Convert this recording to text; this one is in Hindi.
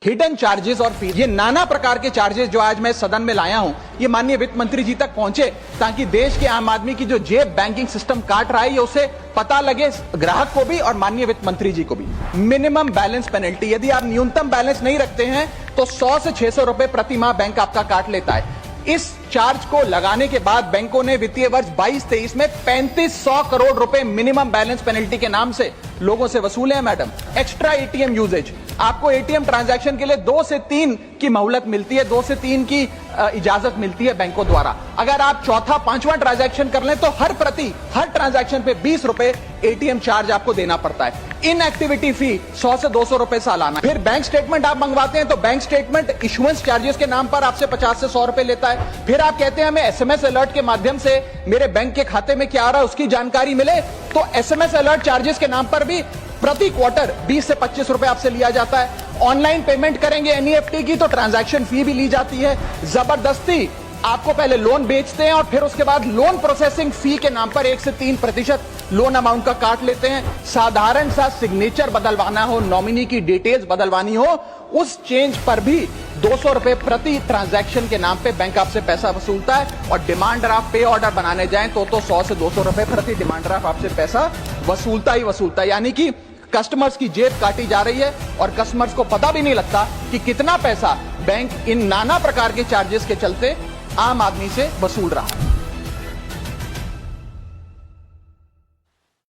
हिडन चार्जेस और फीस, ये नाना प्रकार के चार्जेस जो आज मैं सदन में लाया हूं, ये माननीय वित्त मंत्री जी तक पहुंचे ताकि देश के आम आदमी की जो जेब बैंकिंग सिस्टम काट रहा है, ये उसे पता लगे, ग्राहक को भी और माननीय वित्त मंत्री जी को भी। मिनिमम बैलेंस पेनल्टी, यदि आप न्यूनतम बैलेंस नहीं रखते हैं तो 100 से 600 रुपए प्रति माह बैंक आपका काट लेता है। इस चार्ज को लगाने के बाद बैंकों ने वित्तीय वर्ष 22-23 में 3500 करोड़ रुपए मिनिमम बैलेंस पेनल्टी के नाम से लोगों से वसूले हैं। मैडम, एक्स्ट्रा एटीएम यूजेज, आपको एटीएम ट्रांजैक्शन के लिए 2 से 3 की मोहलत मिलती है, 2 से 3 की इजाजत मिलती है बैंकों द्वारा। अगर आप चौथा 5वां ट्रांजैक्शन कर लें तो हर ट्रांजैक्शन पे 20 रुपए एटीएम चार्ज आपको देना पड़ता है। इनएक्टिविटी फी 100 से 200 रुपए सालाना। फिर बैंक स्टेटमेंट आप मंगवाते हैं तो बैंक स्टेटमेंट इशुएंस चार्जेस के नाम पर आपसे 50 से 100 रुपए लेता है। फिर आप कहते हैं हमें एसएमएस अलर्ट के माध्यम से मेरे बैंक के खाते में क्या आ रहा है उसकी जानकारी मिले, तो एसएमएस अलर्ट चार्जेस के नाम पर भी प्रति क्वार्टर 20 से 25 रुपए आपसे लिया जाता है। ऑनलाइन पेमेंट करेंगे एनईएफटी की तो ट्रांजैक्शन फी भी ली जाती है। जबरदस्ती आपको पहले लोन बेचते हैं और फिर उसके बाद लोन प्रोसेसिंग फी के नाम पर 1 से 3% लोन अमाउंट का काट लेते हैं। साधारण सा सिग्नेचर बदलवाना हो, नॉमिनी की डिटेल्स बदलवानी हो, उस चेंज पर भी 200 रुपए प्रति ट्रांजैक्शन के नाम पे बैंक आपसे पैसा वसूलता है। और डिमांड ड्राफ्ट पे ऑर्डर बनाने जाएं तो 100 से 200 रुपए प्रति डिमांड ड्राफ्ट आपसे पैसा वसूलता ही वसूलता है। यानी कि कस्टमर्स की जेब काटी जा रही है और कस्टमर्स को पता भी नहीं लगता कि कितना पैसा बैंक इन नाना प्रकार के चार्जेस के चलते आम आदमी से वसूल रहा है।